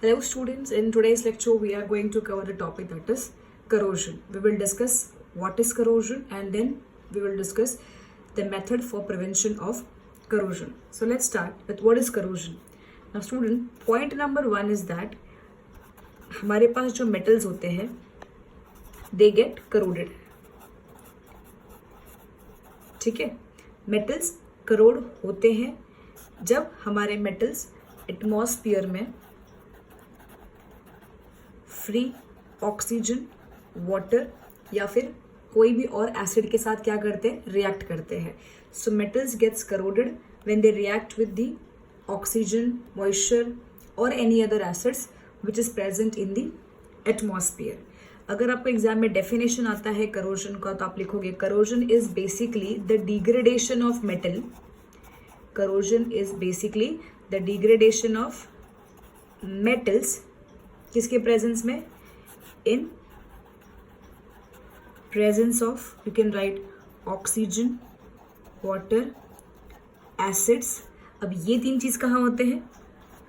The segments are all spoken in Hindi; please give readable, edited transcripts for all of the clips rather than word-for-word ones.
Hello students, in today's lecture we are going to cover the topic that is corrosion. We will discuss what is corrosion and then we will discuss the method for prevention of corrosion. So let's start with what is corrosion. Now student, point number 1 is that हमारे पास जो metals होते हैं they get corroded. ठीक है, metals corrode होते हैं जब हमारे metals एटमॉस्फेयर में फ्री ऑक्सीजन, वाटर या फिर कोई भी और एसिड के साथ क्या करते हैं, रिएक्ट करते हैं. So metals gets corroded when they react with the oxygen, moisture और any other acids which is present in the atmosphere. अगर आपको एग्जाम में डेफिनेशन आता है करोजन का तो आप लिखोगे corrosion is basically the degradation of metal. Corrosion is basically the degradation of metals किसके प्रेजेंस में, in presence of you can write oxygen, water, acids. अब ये तीन चीज कहाँ होते हैं,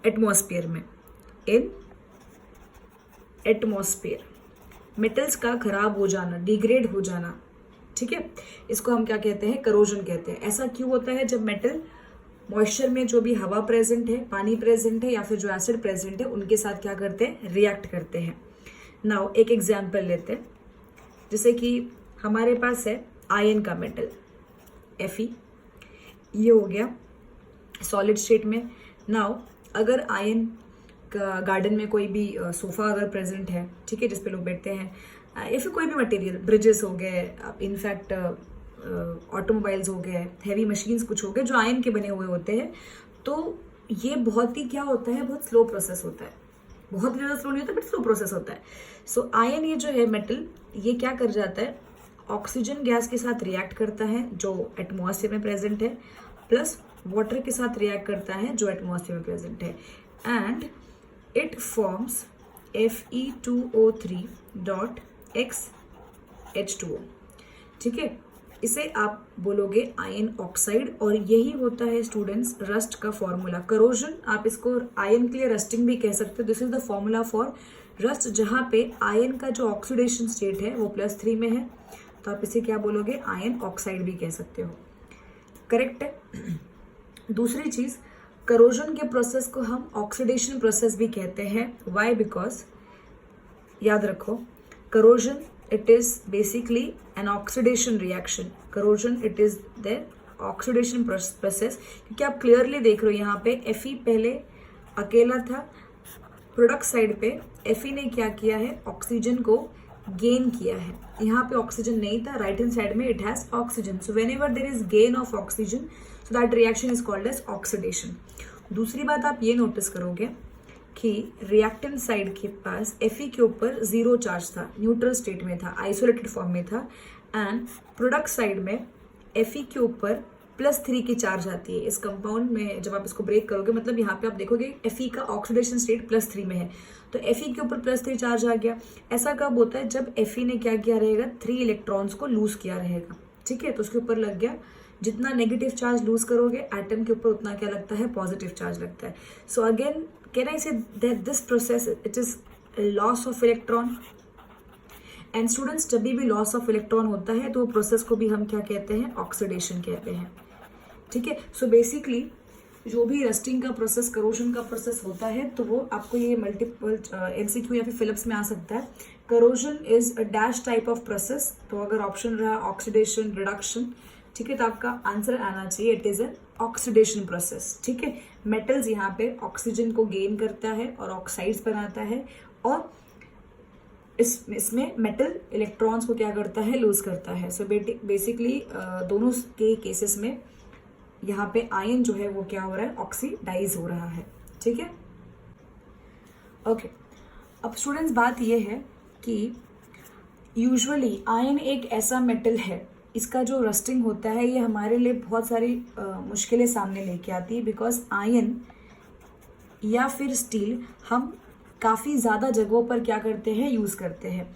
एटमॉस्फेयर में, इन एटमॉस्फेयर. मेटल्स का खराब हो जाना, डिग्रेड हो जाना, ठीक है, इसको हम क्या कहते हैं, करोजन कहते हैं. ऐसा क्यों होता है, जब मेटल मॉइस्चर में जो भी हवा प्रेजेंट है, पानी प्रेजेंट है या फिर जो एसिड प्रेजेंट है उनके साथ क्या करते हैं, रिएक्ट करते हैं. नाउ एक एग्जांपल लेते हैं, जैसे कि हमारे पास है आयन का मेटल Fe. ये हो गया सॉलिड स्टेट में. नाउ अगर आयन का गार्डन में कोई भी सोफा अगर प्रेजेंट है, ठीक है, जिसपे लोग बैठते हैं या फिर कोई भी मटेरियल, ब्रिजेस हो गए, इनफैक्ट ऑटोमोबाइल्स हो गए, हैवी मशीन्स कुछ हो गए जो आयन के बने हुए होते हैं, तो ये बहुत ही क्या होता है, बहुत स्लो प्रोसेस होता है. बहुत ज़्यादा स्लो नहीं होता बट स्लो प्रोसेस होता है. सो आयन ये जो है मेटल, ये क्या कर जाता है, ऑक्सीजन गैस के साथ रिएक्ट करता है जो एटमॉस्फेयर में प्रेजेंट है, प्लस वाटर के साथ रिएक्ट करता है जो एटमॉस्फेयर में प्रेजेंट है, एंड इट फॉर्म्स Fe2O3.XH2O. ठीक है, इसे आप बोलोगे आयन ऑक्साइड और यही होता है स्टूडेंट्स रस्ट का फॉर्मूला. करोजन आप इसको आयन के लिए रस्टिंग भी कह सकते हो. This is the formula for rust, जहां पे आयन का जो ऑक्सीडेशन स्टेट है वो +3 में है, तो आप इसे क्या बोलोगे, आयन ऑक्साइड भी कह सकते हो. करेक्ट है. दूसरी चीज, करोजन के प्रोसेस को हम ऑक्सीडेशन प्रोसेस भी कहते हैं. वाई, बिकॉज याद रखो corrosion it is basically an oxidation reaction. corrosion it is the oxidation process. क्योंकि आप क्लियरली देख रहे हो यहाँ पे Fe पहले अकेला था, प्रोडक्ट साइड पे Fe ने क्या किया है, ऑक्सीजन को गेन किया है. यहाँ पे ऑक्सीजन नहीं था, राइट हैंड साइड में it has oxygen. So whenever there is gain of oxygen so that reaction is called as oxidation. दूसरी बात आप ये नोटिस करोगे कि रिएक्टेंट साइड के पास Fe के ऊपर 0 चार्ज था, न्यूट्रल स्टेट में था, आइसोलेटेड फॉर्म में था, एंड प्रोडक्ट साइड में Fe के ऊपर +3 की चार्ज आती है. इस कंपाउंड में जब आप इसको ब्रेक करोगे, मतलब यहाँ पे आप देखोगे Fe का ऑक्सीडेशन स्टेट +3 में है, तो Fe के ऊपर +3 चार्ज आ गया. ऐसा कब होता है, जब Fe ने क्या किया रहेगा, 3 इलेक्ट्रॉन्स को लूज किया रहेगा. ठीक है, तो उसके ऊपर लग गया, जितना नेगेटिव चार्ज लूज करोगे एटम के ऊपर उतना क्या लगता है, पॉजिटिव चार्ज लगता है. So again can I say that this process it is a loss of electron, and students जब भी loss of electron होता है तो प्रोसेस को भी हम क्या कहते हैं, ऑक्सीडेशन कहते हैं. ठीक है, सो बेसिकली जो भी रस्टिंग का प्रोसेस, करोजन का प्रोसेस होता है, तो वो आपको ये मल्टीपल MCQ या फिर फिलिप्स में आ सकता है. Corrosion is a dash type of process. तो अगर ऑप्शन रहा ऑक्सीडेशन, रिडक्शन, ठीक है, तो आपका आंसर आना चाहिए it is an oxidation process. ठीक है, मेटल्स यहाँ पे ऑक्सीजन को गेन करता है और ऑक्साइड्स बनाता है, और इसमें मेटल इलेक्ट्रॉन्स को क्या करता है, लूज करता है. सो बेसिकली दोनों के केसेस में यहाँ पे आयन जो है वो क्या हो रहा है, ऑक्सीडाइज हो रहा है. ठीक है, ओके. अब स्टूडेंट्स बात ये है कि यूजुअली आयन एक ऐसा मेटल है, इसका जो रस्टिंग होता है ये हमारे लिए बहुत सारी मुश्किलें सामने लेके आती है, बिकॉज आयन या फिर स्टील हम काफ़ी ज़्यादा जगहों पर क्या करते हैं, यूज़ करते हैं.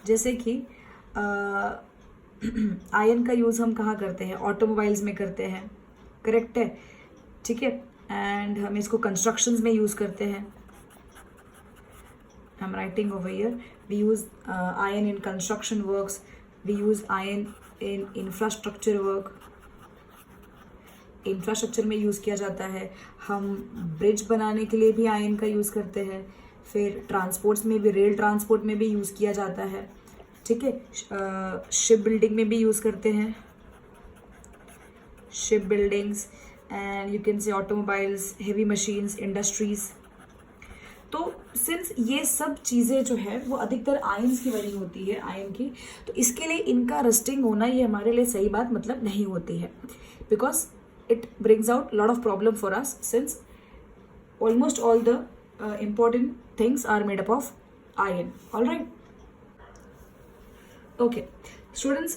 जैसे कि आयन का यूज़ हम कहाँ करते हैं, ऑटोमोबाइल्स में करते हैं. करेक्ट है, ठीक है, एंड हम इसको कंस्ट्रक्शंस में यूज़ करते हैं. I'm writing over here. We use iron in construction works. We use iron in infrastructure work. Infrastructure में यूज़ किया जाता है. हम ब्रिज बनाने के लिए भी आयरन का यूज़ करते हैं. फिर ट्रांसपोर्ट्स में भी, रेल ट्रांसपोर्ट में भी यूज़ किया जाता है. ठीक है. शिप बिल्डिंग में भी यूज़ करते हैं. Ship buildings and you can say automobiles, heavy machines, industries. तो सिंस ये सब चीज़ें जो है वो अधिकतर आयन्स की बनी होती है, आयन की, तो इसके लिए इनका रस्टिंग होना ये हमारे लिए सही बात मतलब नहीं होती है. Because it brings out lot of problem for us since almost all the important things are made up of iron. All right. Okay, students,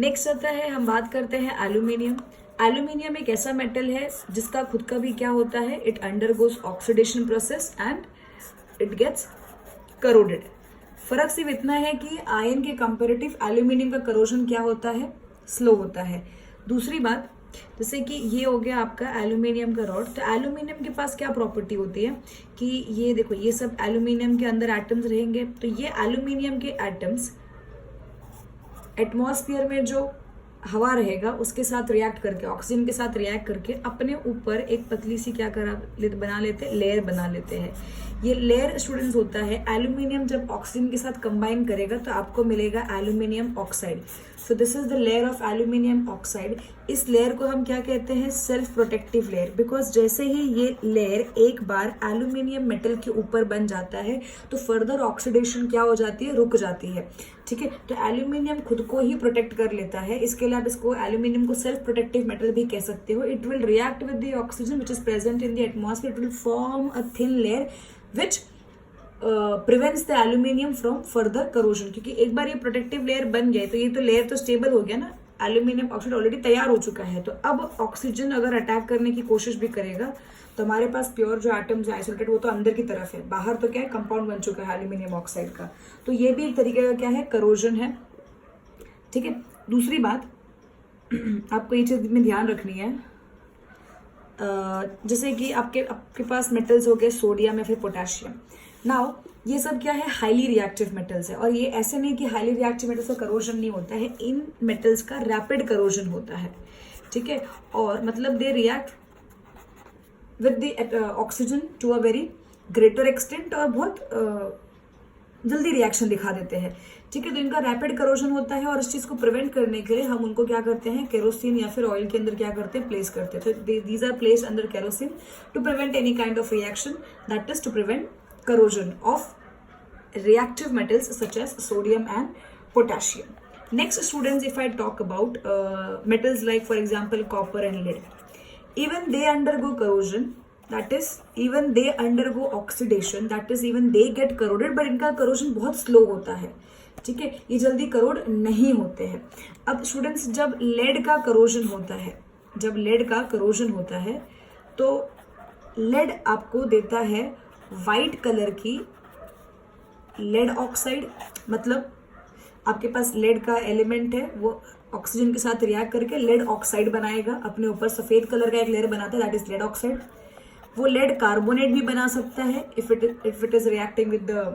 next आता है, हम बात करते हैं एल्यूमिनियम. एल्यूमिनियम एक ऐसा मेटल है जिसका खुद का भी क्या होता है, it undergoes oxidation process and it gets corroded. फर्क सिर्फ इतना है कि आयरन के कंपेरेटिव एल्यूमिनियम का करोजन क्या होता है, स्लो होता है. दूसरी बात, जैसे कि ये हो गया आपका एल्यूमिनियम का रॉड. तो एल्यूमिनियम के पास क्या प्रॉपर्टी होती है कि ये देखो, ये सब एल्यूमिनियम के अंदर एटम्स रहेंगे. तो ये एल्यूमिनियम के एटम्स एटमॉस्फेयर में जो हवा रहेगा उसके साथ रिएक्ट करके, ऑक्सीजन के साथ रिएक्ट करके अपने ऊपर एक पतली सी क्या बना लेते हैं, लेयर बना लेते हैं. ये लेयर स्टूडेंट्स होता है, एल्यूमिनियम जब ऑक्सीजन के साथ कंबाइन करेगा तो आपको मिलेगा aluminium oxide. So this is the layer of aluminium oxide. इस लेयर को हम क्या कहते हैं, सेल्फ प्रोटेक्टिव लेयर. बिकॉज जैसे ही ये लेयर एक बार एल्यूमिनियम मेटल के ऊपर बन जाता है तो फर्दर ऑक्सीडेशन क्या हो जाती है, रुक जाती है. ठीक है. तो एल्यूमिनियम खुद को ही प्रोटेक्ट कर लेता है. इसके लिए आप इसको एल्यूमिनियम को सेल्फ प्रोटेक्टिव मेटल भी कह सकते हो. It will react with the oxygen which is present in the atmosphere. It will form a thin layer which prevents the aluminium from further corrosion. क्योंकि एक बार ये प्रोटेक्टिव लेयर बन गए तो ये तो लेयर तो स्टेबल हो गया ना, एल्यूमिनियम ऑक्साइड ऑलरेडी तैयार हो चुका है. तो अब ऑक्सीजन अगर अटैक करने की कोशिश भी करेगा तो हमारे पास प्योर जो एटम्स है आइसोलेटेड, वो तो अंदर की तरफ है. बाहर तो क्या है, कंपाउंड बन चुका है एल्यूमिनियम ऑक्साइड का. तो ये भी एक तरीके का क्या है, करोजन है. ठीक है. दूसरी बात आपको ये चीज में ध्यान रखनी है, जैसे कि आपके पास मेटल्स हो गए, सोडियम या फिर पोटेशियम. नाउ ये सब क्या है, हाईली रिएक्टिव मेटल्स है. और ये ऐसे नहीं कि हाईली रिएक्टिव मेटल्स का करोजन नहीं होता है, इन मेटल्स का रैपिड करोजन होता है. ठीक है. और मतलब they react with the oxygen to a very greater extent और बहुत जल्दी रिएक्शन दिखा देते हैं. ठीक है. तो इनका रैपिड करोजन होता है और इस चीज को प्रिवेंट करने के लिए हम उनको क्या करते हैं, केरोसिन या फिर ऑयल के अंदर क्या करते हैं, प्लेस करते हैं. तो these are placed under kerosene to prevent any kind of reaction, that is to prevent corrosion of reactive metals such as sodium and potassium. Next students, if I talk about metals like for example copper and lead, even they undergo corrosion, that is even they undergo oxidation, that is even they get corroded, but इनका corrosion बहुत slow होता है. ठीक है. ये जल्दी करोड नहीं होते हैं. अब स्टूडेंट्स, जब लेड का करोजन होता है, तो लेड आपको देता है वाइट कलर की लेड ऑक्साइड. मतलब आपके पास लेड का एलिमेंट है, वो ऑक्सीजन के साथ रिएक्ट करके लेड ऑक्साइड बनाएगा, अपने ऊपर सफेद कलर का एक लेयर बनाता है, दैट इज लेड ऑक्साइड. वो लेड कार्बोनेट भी बना सकता है if it is reacting with the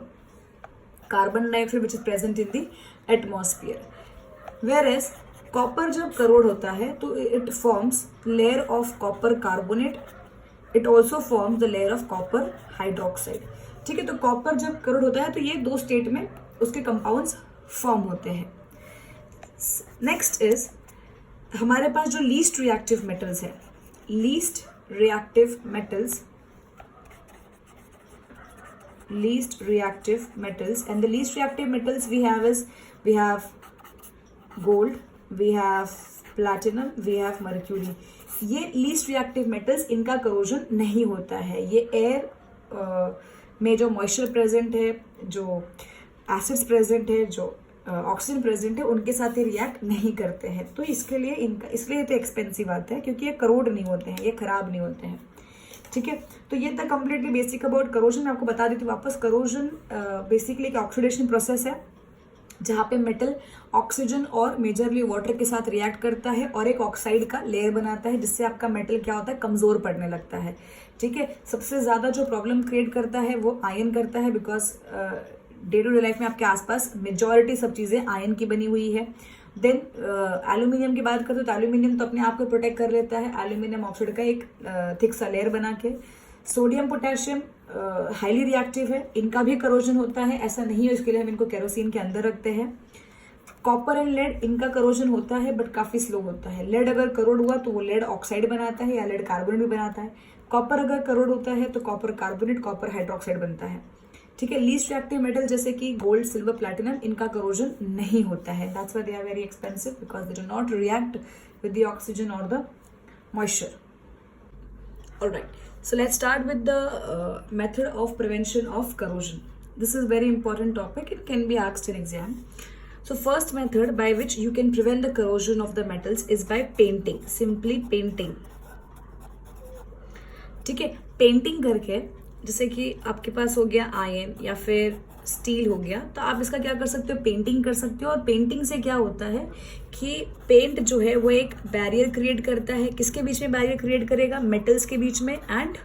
carbon dioxide which is present in the atmosphere. Whereas copper जब करोड होता है तो it forms layer of copper carbonate. It also forms the layer of copper hydroxide. ठीक है. तो कॉपर जब करोड होता है तो ये दो स्टेट में उसके कंपाउंड्स फॉर्म होते हैं. नेक्स्ट इज हमारे पास जो लीस्ट रिएक्टिव मेटल्स है, least reactive metals and the least reactive metals we have gold, we have platinum, we have mercury. ये लीस्ट रिएक्टिव मेटल्स, इनका करोजन नहीं होता है. ये एयर में जो मॉइस्चर प्रेजेंट है, जो एसिड्स प्रेजेंट है, जो ऑक्सीजन प्रेजेंट है, उनके साथ ये रिएक्ट नहीं करते हैं. तो इसलिए तो एक्सपेंसिव आता है, क्योंकि ये करोड नहीं होते हैं, ये खराब नहीं होते हैं. ठीक है. तो ये था कंप्लीटली बेसिक अबाउट करोजन. मैं आपको बता देती हूँ वापस. करोजन बेसिकली एक ऑक्सीडेशन प्रोसेस है जहाँ पे मेटल ऑक्सीजन और मेजरली वाटर के साथ रिएक्ट करता है और एक ऑक्साइड का लेयर बनाता है, जिससे आपका मेटल क्या होता है, कमजोर पड़ने लगता है. ठीक है, सबसे ज़्यादा जो प्रॉब्लम क्रिएट करता है वो आयन करता है, because day to day life में आपके आसपास मेजॉरिटी सब चीज़ें आयन की बनी हुई है। देन एल्यूमिनियम की बात करते हो तो एल्यूमिनियम तो अपने आप को प्रोटेक्ट कर लेता है एल्यूमिनियम ऑक्साइड का एक थिक सा लेयर बना के। सोडियम पोटेशियम हाईली रिएक्टिव है, इनका भी करोजन होता है, ऐसा नहीं है, इसके लिए हम इनको केरोसिन के अंदर रखते हैं। कॉपर एंड लेड, इनका करोजन होता है बट काफी स्लो होता है। लेड अगर करोड हुआ तो वो लेड ऑक्साइड बनाता है या लेड कार्बोनेट भी बनाता है। कॉपर अगर करोड होता है तो कॉपर कार्बोनेट, कॉपर हाइड्रोक्साइड बनता है। ठीक है, लीस्ट रिएक्टिव मेटल जैसे कि गोल्ड, सिल्वर, प्लैटिनम, इनका करोजन नहीं होता है। That's why they are very expensive, because they do not react with the oxygen और the moisture. Alright, so let's start with the method of prevention of corrosion. This is very important topic, it can be asked in exam. So first method by which you can prevent the corrosion of the metals is by painting, simply painting. ठीक है, पेंटिंग करके, जैसे कि आपके पास हो गया आयन या फिर स्टील हो गया, तो आप इसका क्या कर सकते हो, पेंटिंग कर सकते हो। और पेंटिंग से क्या होता है कि पेंट जो है वो एक बैरियर क्रिएट करता है। किसके बीच में बैरियर क्रिएट करेगा, मेटल्स के बीच में एंड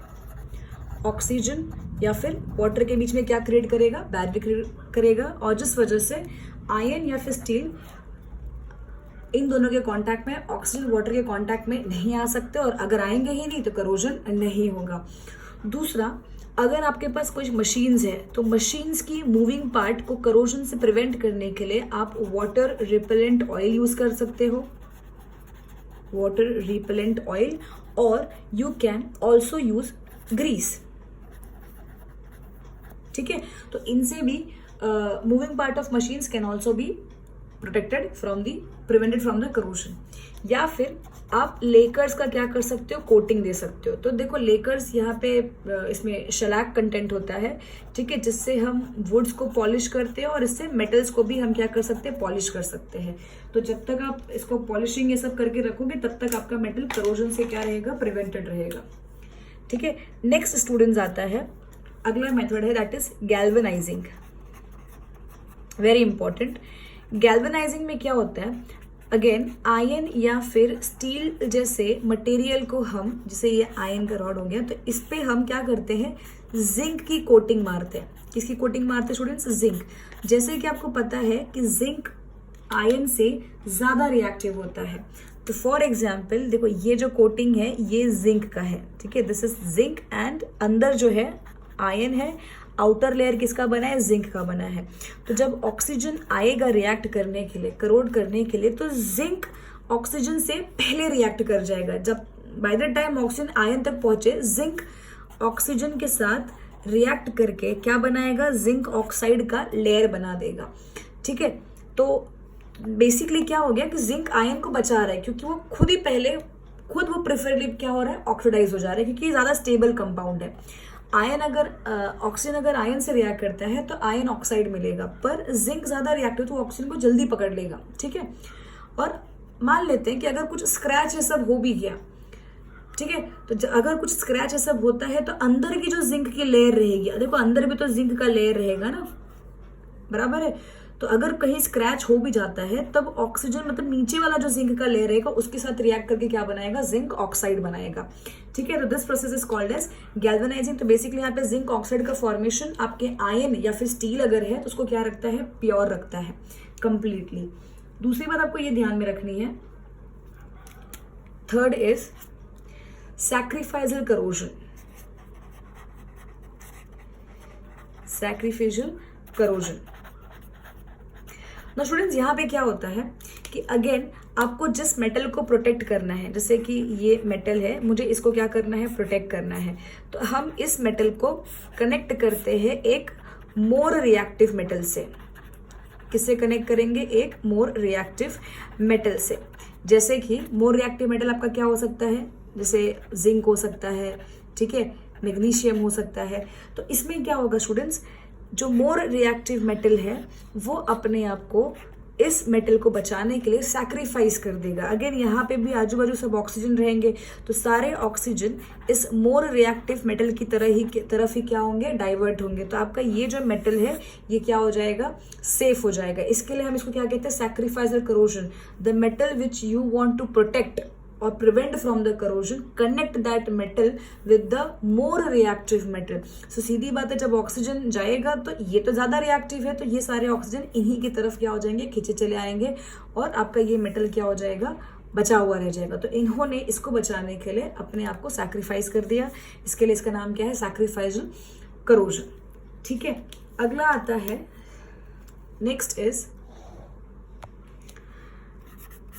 ऑक्सीजन या फिर वाटर के बीच में क्या क्रिएट करेगा, बैरियर क्रिएट करेगा। और जिस वजह से आयन या फिर स्टील इन दोनों के कांटेक्ट में, ऑक्सीजन वाटर के कांटेक्ट में नहीं आ सकते, और अगर आएंगे ही नहीं तो करोजन नहीं होगा। दूसरा, अगर आपके पास कुछ मशीन्स है तो मशीन्स की मूविंग पार्ट को करोजन से प्रिवेंट करने के लिए आप वाटर रिपेलेंट ऑयल यूज कर सकते हो, वाटर रिपेलेंट ऑयल, और you can also use grease. ठीक है, तो इनसे भी moving part of machines can also be protected from the, prevented from the corrosion. या फिर आप लेकर्स का क्या कर सकते हो, कोटिंग दे सकते हो। तो देखो लेकर्स यहाँ पे इसमें शलैक कंटेंट होता है, ठीक है, जिससे हम वुड्स को पॉलिश करते हैं और इससे मेटल्स को भी हम क्या कर सकते हैं, पॉलिश कर सकते हैं। तो जब तक आप इसको पॉलिशिंग ये सब करके रखोगे तब तक आपका मेटल करोजन से क्या रहेगा, प्रिवेंटेड रहेगा। ठीक है, नेक्स्ट स्टूडेंट्स आता है, अगला मेथड है that is galvanising, very important. Galvanising में क्या होता है, अगेन आयन या फिर स्टील जैसे मटेरियल को हम, जैसे ये आयन का रॉड हो गया, तो इस पे हम क्या करते हैं, जिंक की कोटिंग मारते हैं। किसकी कोटिंग मारते हैं स्टूडेंट्स, जिंक। जैसे कि आपको पता है कि जिंक आयन से ज्यादा रिएक्टिव होता है, तो फॉर एग्जाम्पल देखो ये जो कोटिंग है ये जिंक का है, ठीक है, दिस इज जिंक, एंड अंदर जो है आयन है, आउटर लेयर किसका बना है, जिंक का बना है। तो जब ऑक्सीजन आएगा रिएक्ट करने के लिए, करोड करने के लिए, तो जिंक ऑक्सीजन से पहले रिएक्ट कर जाएगा। जब by the time oxygen ion तक पहुंचे, जिंक ऑक्सीजन के साथ रिएक्ट करके क्या बनाएगा, जिंक ऑक्साइड का लेयर बना देगा। ठीक है, तो बेसिकली क्या हो गया कि जिंक आयन को बचा रहा है, क्योंकि वो खुद ही पहले खुद वो प्रेफरेबली क्या हो रहा है, ऑक्सीडाइज हो जा रहा है, क्योंकि ज्यादा स्टेबल कंपाउंड है। आयन अगर ऑक्सीजन अगर आयन से रिएक्ट करता है तो आयन ऑक्साइड मिलेगा, पर जिंक ज्यादा रिएक्टिव तो ऑक्सीजन को जल्दी पकड़ लेगा। ठीक है, और मान लेते हैं कि अगर कुछ स्क्रैच ये सब हो भी गया, ठीक है, तो अगर कुछ स्क्रैच ये सब होता है तो अंदर की जो जिंक की लेयर रहेगी, देखो अंदर भी तो जिंक का लेयर रहेगा ना, बराबर है। तो अगर कहीं स्क्रैच हो भी जाता है तब ऑक्सीजन मतलब नीचे वाला जो जिंक का लेयर रहेगा उसके साथ रिएक्ट करके क्या बनाएगा, जिंक ऑक्साइड बनाएगा। ठीक है, तो this process is called as galvanizing. तो बेसिकली यहाँ पे जिंक ऑक्साइड का फॉर्मेशन आपके आयन या फिर स्टील अगर है तो उसको क्या रखता है, प्योर रखता है कंप्लीटली। दूसरी बात आपको ये ध्यान में रखनी है, third is sacrificial corrosion. Sacrificial corrosion. ना स्टूडेंट्स यहाँ पे क्या होता है कि अगेन आपको जिस मेटल को प्रोटेक्ट करना है, जैसे कि ये मेटल है, मुझे इसको क्या करना है, प्रोटेक्ट करना है, तो हम इस मेटल को कनेक्ट करते हैं एक मोर रिएक्टिव मेटल से। किससे कनेक्ट करेंगे, एक मोर रिएक्टिव मेटल से। जैसे कि मोर रिएक्टिव मेटल आपका क्या हो सकता है, जैसे जिंक हो सकता है, ठीक है, मैग्नीशियम हो सकता है। तो इसमें क्या होगा स्टूडेंट्स, जो मोर रिएक्टिव मेटल है वो अपने आप को इस मेटल को बचाने के लिए सैक्रिफाइस कर देगा। अगेन यहाँ पे भी आजू बाजू सब ऑक्सीजन रहेंगे, तो सारे ऑक्सीजन इस मोर रिएक्टिव मेटल की तरफ ही क्या होंगे, डाइवर्ट होंगे। तो आपका ये जो मेटल है ये क्या हो जाएगा, सेफ हो जाएगा। इसके लिए हम इसको क्या कहते हैं, sacrificial corrosion. The metal which you want to protect or prevent from the corrosion, connect that metal with the more reactive metal. So सीधी बात है, जब ऑक्सीजन जाएगा तो ये तो ज़्यादा रिएक्टिव है, तो ये सारे ऑक्सीजन इन्हीं की तरफ क्या हो जाएंगे, खींचे चले आएंगे और आपका ये मेटल क्या हो जाएगा, बचा हुआ रह जाएगा. तो इन्होंने इसको बचाने के लिए अपने आप को सैक्रिफाइस कर दिया. इसके लिए इसका नाम क्या है, सैक्रिफाइसल करोजन. ठीक है, अगला आता है, next is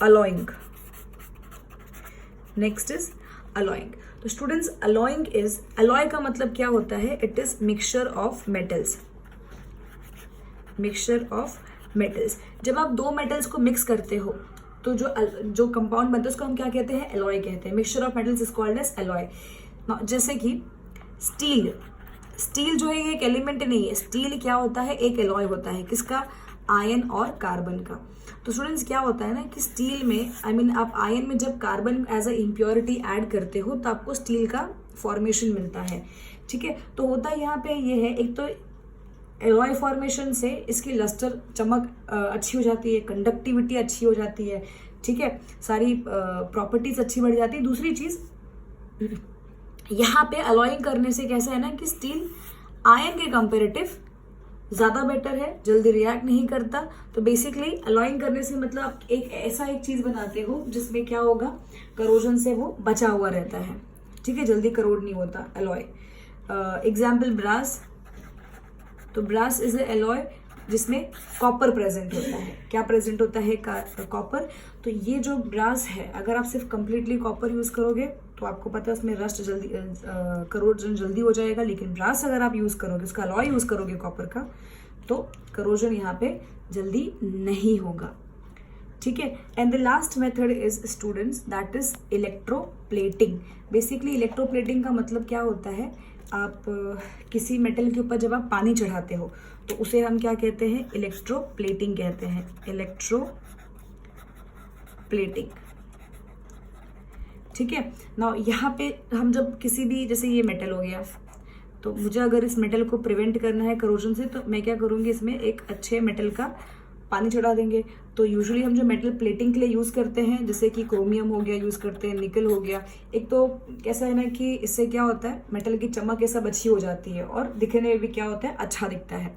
alloying. Next is alloying. तो स्टूडेंट्स, alloying इज, alloy का मतलब क्या होता है, it is mixture of metals. Mixture of metals. जब आप दो मेटल्स को मिक्स करते हो तो जो कंपाउंड बनता है उसको हम क्या कहते हैं, एलॉय कहते हैं. Mixture of metals is called as alloy. जैसे कि स्टील. स्टील जो है ये एक एलिमेंट नहीं है. स्टील क्या होता है, एक एलॉय होता है. किसका, आयन और कार्बन का. तो स्टूडेंट्स क्या होता है ना कि स्टील में आप आयन में जब carbon as a impurity add करते हो तो आपको स्टील का फॉर्मेशन मिलता है. ठीक है, तो होता यहाँ पे ये है, एक तो एलॉय फॉर्मेशन से इसकी लस्टर, चमक अच्छी हो जाती है, कंडक्टिविटी अच्छी हो जाती है. ठीक है, सारी प्रॉपर्टीज अच्छी बढ़ जाती है. दूसरी चीज यहाँ पे अलॉइंग करने से कैसा है ना कि स्टील आयन के कंपेरेटिव ज़्यादा बेटर है, जल्दी रिएक्ट नहीं करता. तो बेसिकली अलॉइंग करने से मतलब आप एक ऐसा एक चीज़ बनाते हो जिसमें क्या होगा, करोजन से वो बचा हुआ रहता है. ठीक है, जल्दी करोड नहीं होता अलॉय. Example brass. तो ब्रास इज ए एलॉय जिसमें कॉपर प्रेजेंट होता है. क्या प्रेजेंट होता है, कॉपर. तो ये जो ब्रास है, अगर आप सिर्फ कंप्लीटली कॉपर यूज करोगे तो आपको पता है उसमें रस्ट जल्दी, करोजन जल्दी हो जाएगा. लेकिन ब्रास अगर आप यूज करोगे, उसका अलॉय यूज करोगे कॉपर का, तो करोजन यहाँ पे जल्दी नहीं होगा. ठीक है, and the last method is students that is electroplating. Basically electroplating का मतलब क्या होता है, आप किसी मेटल के ऊपर जब आप पानी चढ़ाते हो तो उसे हम क्या कहते हैं, इलेक्ट्रोप्लेटिंग कहते हैं. इलेक्ट्रोप्लेटिंग. ठीक है ना. यहाँ पे हम जब किसी भी, जैसे ये मेटल हो गया, तो मुझे अगर इस मेटल को प्रिवेंट करना है करोजन से, तो मैं क्या करूँगी, इसमें एक अच्छे मेटल का पानी चढ़ा देंगे. तो यूजुअली हम जो मेटल प्लेटिंग के लिए यूज़ करते हैं, जैसे कि क्रोमियम हो गया यूज़ करते हैं, निकल हो गया. एक तो कैसा है ना कि इससे क्या होता है, मेटल की चमक ये सब अच्छी हो जाती है और दिखने में भी क्या होता है, अच्छा दिखता है.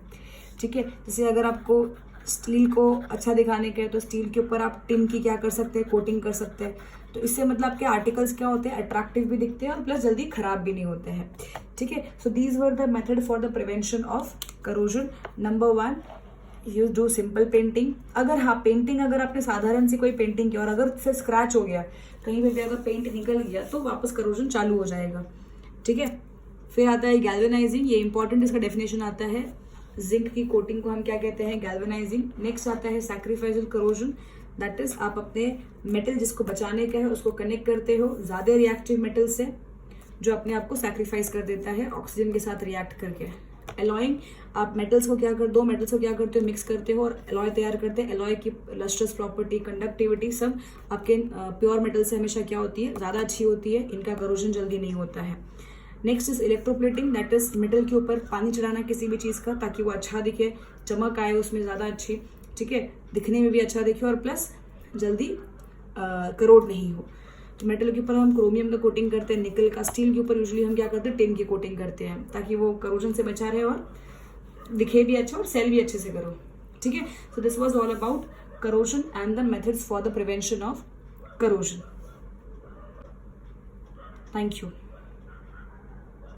ठीक है, जैसे अगर आपको स्टील को अच्छा दिखाने के, तो स्टील के ऊपर आप टिन की क्या कर सकते हैं, कोटिंग कर सकते हैं. तो इससे मतलब आपके आर्टिकल्स क्या होते हैं, अट्रैक्टिव भी दिखते हैं और प्लस जल्दी खराब भी नहीं होते हैं. ठीक है, so these were the method for the prevention of corrosion. Number 1, you do simple painting. अगर हाँ, पेंटिंग अगर आपने साधारण सी कोई पेंटिंग की और अगर फिर स्क्रैच हो गया, कहीं भी अगर पेंट निकल गया, तो वापस करोजन चालू हो जाएगा. ठीक है, फिर आता है गैल्वेनाइजिंग. ये इंपॉर्टेंट, इसका डेफिनेशन आता है, जिंक की कोटिंग को हम क्या कहते हैं, गैल्वेनाइजिंग. नेक्स्ट आता है सैक्रिफाइसल करोजन. दैट इज आप अपने मेटल जिसको बचाने का है उसको कनेक्ट करते हो ज़्यादा रिएक्टिव मेटल से, जो अपने आप को सैक्रिफाइस कर देता है ऑक्सीजन के साथ रिएक्ट करके. एलॉइंग, आप मेटल्स को क्या कर, दो मेटल्स को क्या करते हो, मिक्स करते हो और एलॉय तैयार करते हैं. एलॉय की लस्ट्रस प्रॉपर्टी, कंडक्टिविटी सब आपके प्योर मेटल से हमेशा क्या होती है, ज़्यादा अच्छी होती है. इनका करोजन जल्दी नहीं होता है. Next is electroplating. That is metal के ऊपर पानी चढ़ाना किसी भी चीज़ का, ताकि वो अच्छा दिखे, चमक आए उसमें ज़्यादा अच्छी. ठीक है, दिखने में भी अच्छा दिखे और प्लस जल्दी करोड नहीं हो. तो मेटल के ऊपर हम क्रोमियम का कोटिंग करते हैं, निकल का. स्टील के ऊपर यूजुअली हम क्या करते हैं, टिन की कोटिंग करते हैं, ताकि वो करोजन से बचा रहे और दिखे भी अच्छा और सेल भी अच्छे से करो. ठीक है, so this was all about corrosion and the methods for the prevention of corrosion. Thank you.